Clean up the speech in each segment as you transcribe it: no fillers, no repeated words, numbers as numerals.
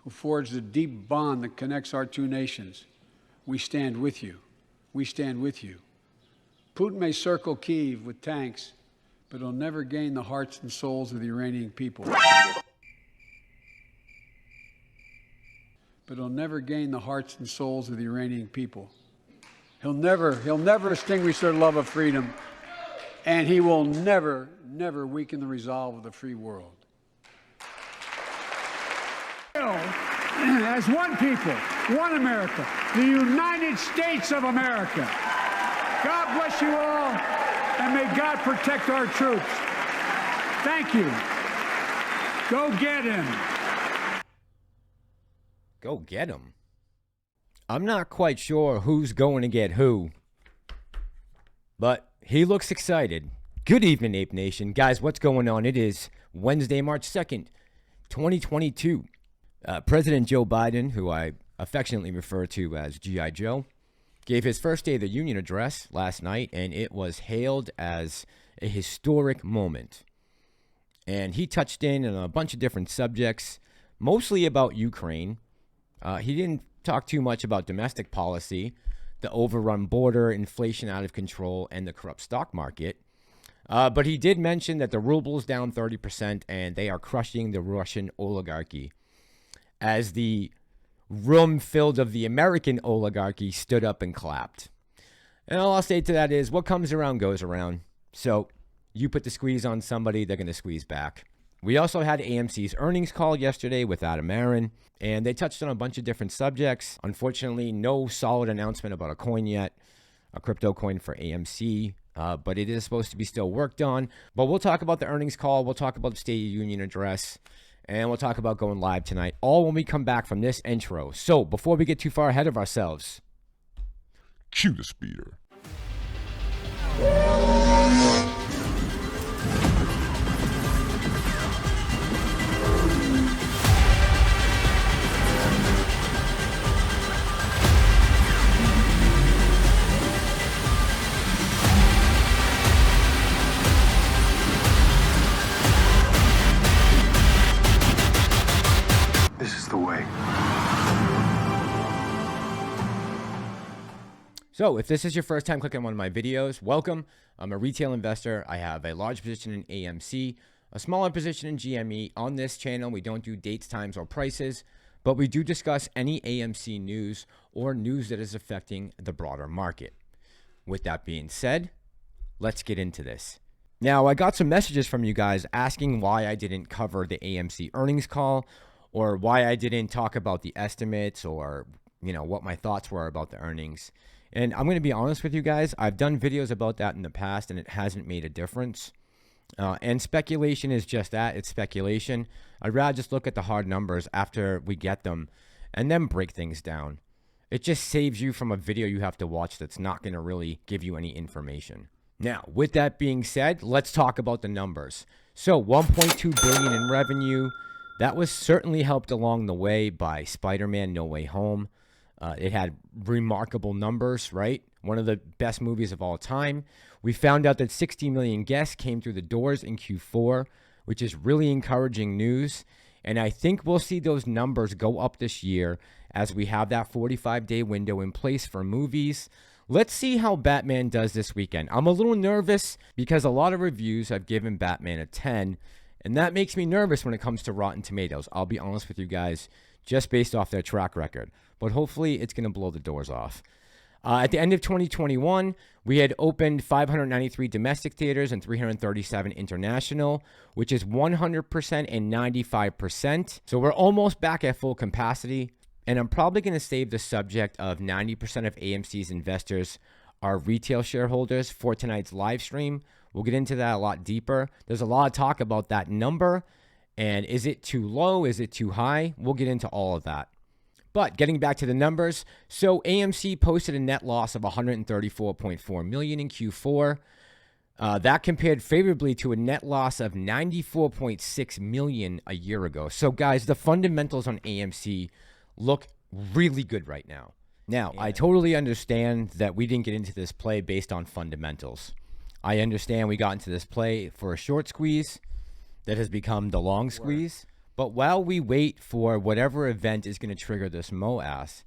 who forged the deep bond that connects our two nations. We stand with you. We stand with you. Putin may circle Kyiv with tanks, but he'll never gain the hearts and souls of the Iranian people. But he'll never gain the hearts and souls of the Iranian people. He'll never extinguish their love of freedom, and he will never weaken the resolve of the free world. As one people, one America, the United States of America. God bless you all, and may God protect our troops. Thank you. Go get him. Go get him. I'm not quite sure who's going to get who, but he looks excited. Good evening, Ape Nation. Guys, what's going on? It is Wednesday, March 2nd, 2022. President Joe Biden, who I affectionately refer to as G.I. Joe, gave his first Day of the Union address last night, and it was hailed as a historic moment. And he touched in on a bunch of different subjects, mostly about Ukraine. He didn't talk too much about domestic policy, the overrun border, inflation out of control, and the corrupt stock market. But he did mention that the ruble is down 30% and they are crushing the Russian oligarchy. As the room filled of the American oligarchy stood up and clapped. And all I'll say to that is, what comes around goes around. So you put the squeeze on somebody, they're going to squeeze back. We also had AMC's earnings call yesterday with Aron, and they touched on a bunch of different subjects. Unfortunately, no solid announcement about a coin yet, a crypto coin for AMC, but it is supposed to be still worked on. But we'll talk about the earnings call, we'll talk about the State of the Union address, and we'll talk about going live tonight, all when we come back from this intro. So before we get too far ahead of ourselves, cue the speeder. This is the way. So if this is your first time clicking on one of my videos, welcome. I'm a retail investor. I have a large position in AMC, a smaller position in GME. On this channel, we don't do dates, times, or prices, but we do discuss any AMC news or news that is affecting the broader market. With that being said, let's get into this. Now, I got some messages from you guys asking why I didn't cover the AMC earnings call, or why I didn't talk about the estimates, or, you know, what my thoughts were about the earnings. And I'm going to be honest with you guys, I've done videos about that in the past and it hasn't made a difference. And speculation is just that, it's speculation. I'd rather just look at the hard numbers after we get them and then break things down. It just saves you from a video you have to watch that's not going to really give you any information. Now, with that being said, let's talk about the numbers. So 1.2 billion in revenue. That was certainly helped along the way by Spider-Man No Way Home. It had remarkable numbers, right? One of the best movies of all time. We found out that 60 million guests came through the doors in Q4, which is really encouraging news. And I think we'll see those numbers go up this year as we have that 45-day window in place for movies. Let's see how Batman does this weekend. I'm a little nervous because a lot of reviews have given Batman a 10, and that makes me nervous when it comes to Rotten Tomatoes. I'll be honest with you guys, just based off their track record. But hopefully it's going to blow the doors off. At the end of 2021, we had opened 593 domestic theaters and 337 international, which is 100% and 95%. So we're almost back at full capacity. And I'm probably going to save the subject of 90% of AMC's investors are retail shareholders for tonight's live stream. We'll get into that a lot deeper. There's a lot of talk about that number. And is it too low? Is it too high? We'll get into all of that. But getting back to the numbers, so AMC posted a net loss of $134.4 million in Q4. That compared favorably to a net loss of $94.6 million a year ago. So guys, the fundamentals on AMC look really good right now. Now, I totally understand that we didn't get into this play based on fundamentals. I understand we got into this play for a short squeeze that has become the long squeeze. But while we wait for whatever event is going to trigger this MOAS,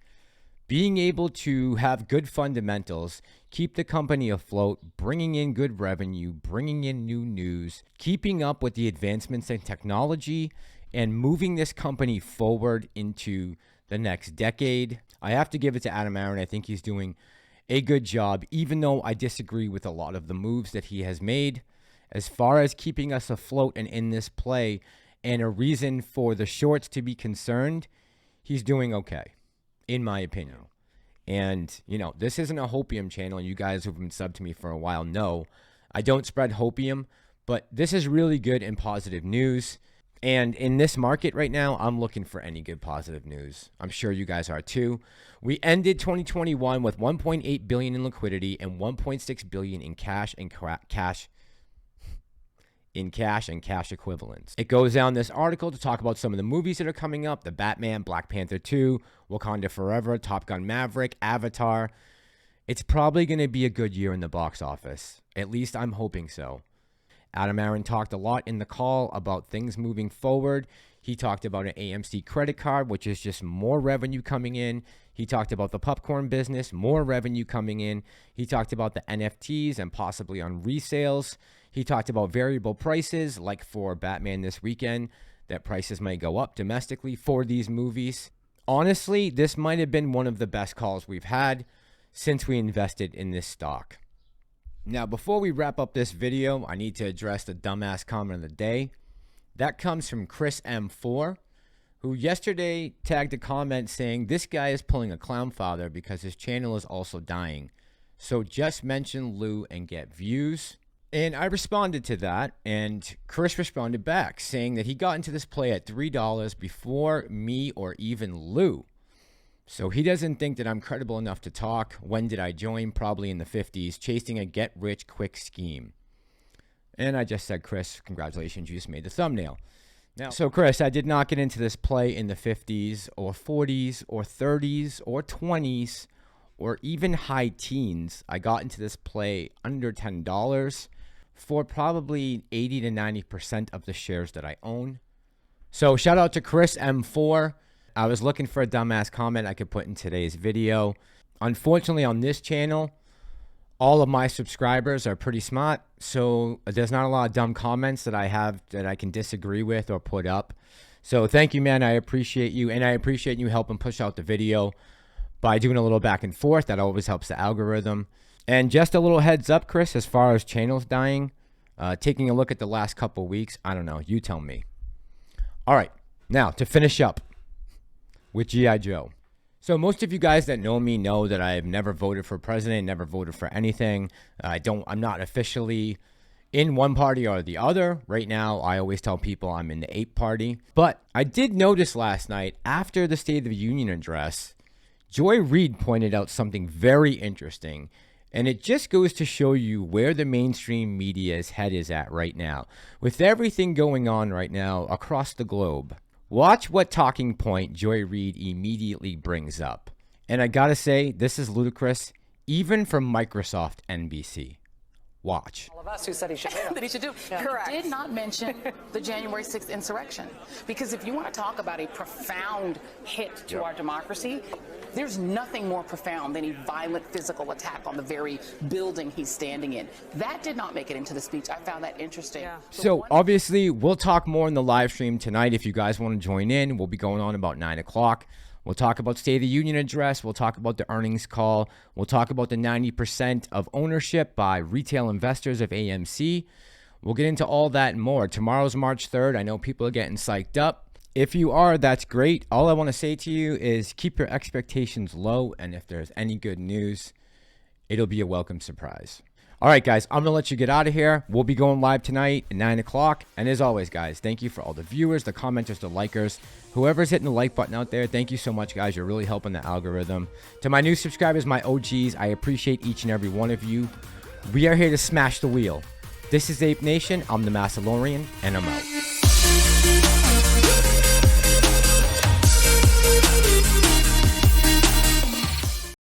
being able to have good fundamentals, keep the company afloat, bringing in good revenue, bringing in new news, keeping up with the advancements in technology, and moving this company forward into the next decade. I have to give it to Aron. I think he's doing a good job, even though I disagree with a lot of the moves that he has made. As far as keeping us afloat and in this play and a reason for the shorts to be concerned, he's doing okay, in my opinion. And, you know, this isn't a hopium channel. You guys who've been subbed to me for a while know I don't spread hopium, but this is really good and positive news. And in this market right now, I'm looking for any good positive news. I'm sure you guys are too. We ended 2021 with $1.8 billion in liquidity and $1.6 billion in cash and cash equivalents. It goes down this article to talk about some of the movies that are coming up: The Batman, Black Panther 2, Wakanda Forever, Top Gun Maverick, Avatar. It's probably going to be a good year in the box office. At least I'm hoping so. Aron talked a lot in the call about things moving forward. He talked about an AMC credit card, which is just more revenue coming in. He talked about the popcorn business, more revenue coming in. He talked about the NFTs and possibly on resales. He talked about variable prices, like for Batman this weekend, that prices might go up domestically for these movies. Honestly, this might have been one of the best calls we've had since we invested in this stock. Now, before we wrap up this video, I need to address the dumbass comment of the day. That comes from Chris M4, who yesterday tagged a comment saying this guy is pulling a clown father because his channel is also dying. So just mention Lou and get views. And I responded to that, and Chris responded back saying that he got into this play at $3 before me or even Lou. So he doesn't think that I'm credible enough to talk. When did I join? Probably in the 50s, chasing a get-rich-quick scheme. And I just said, Chris, congratulations, you just made the thumbnail. Now, so Chris, I did not get into this play in the 50s or 40s or 30s or 20s or even high teens. I got into this play under $10 for probably 80 to 90% of the shares that I own. So shout out to Chris M4. I was looking for a dumbass comment I could put in today's video. Unfortunately, on this channel, all of my subscribers are pretty smart, so there's not a lot of dumb comments that I have that I can disagree with or put up. So thank you, man. I appreciate you, and I appreciate you helping push out the video by doing a little back and forth. That always helps the algorithm. And just a little heads up, Chris, as far as channels dying, taking a look at the last couple weeks, I don't know. You tell me. All right, now to finish up with G.I. Joe. So most of you guys that know me know that I've never voted for president, never voted for anything. I'm not officially in one party or the other. Right now, I always tell people I'm in the ape party. But I did notice last night after the State of the Union address, Joy Reid pointed out something very interesting. And it just goes to show you where the mainstream media's head is at right now. With everything going on right now across the globe, watch what talking point Joy Reid immediately brings up. And I gotta say, this is ludicrous, even from Microsoft NBC. Watch. All of us who said he should do. That he should do. Yeah. Correct. Did not mention the January 6th insurrection. Because if you want to talk about a profound hit to our democracy, there's nothing more profound than a violent physical attack on the very building he's standing in. That did not make it into the speech. I found that interesting. Yeah. So obviously, we'll talk more in the live stream tonight. If you guys want to join in, we'll be going on about 9 o'clock. We'll talk about State of the Union address. We'll talk about the earnings call. We'll talk about the 90% of ownership by retail investors of AMC. We'll get into all that and more. Tomorrow's March 3rd. I know people are getting psyched up. If you are, that's great. All I want to say to you is keep your expectations low, and if there's any good news, it'll be a welcome surprise. All right, guys, I'm going to let you get out of here. We'll be going live tonight at 9 o'clock. And as always, guys, thank you for all the viewers, the commenters, the likers, whoever's hitting the like button out there. Thank you so much, guys. You're really helping the algorithm. To my new subscribers, my OGs, I appreciate each and every one of you. We are here to smash the wheel. This is Ape Nation. I'm the Massalorian, and I'm out.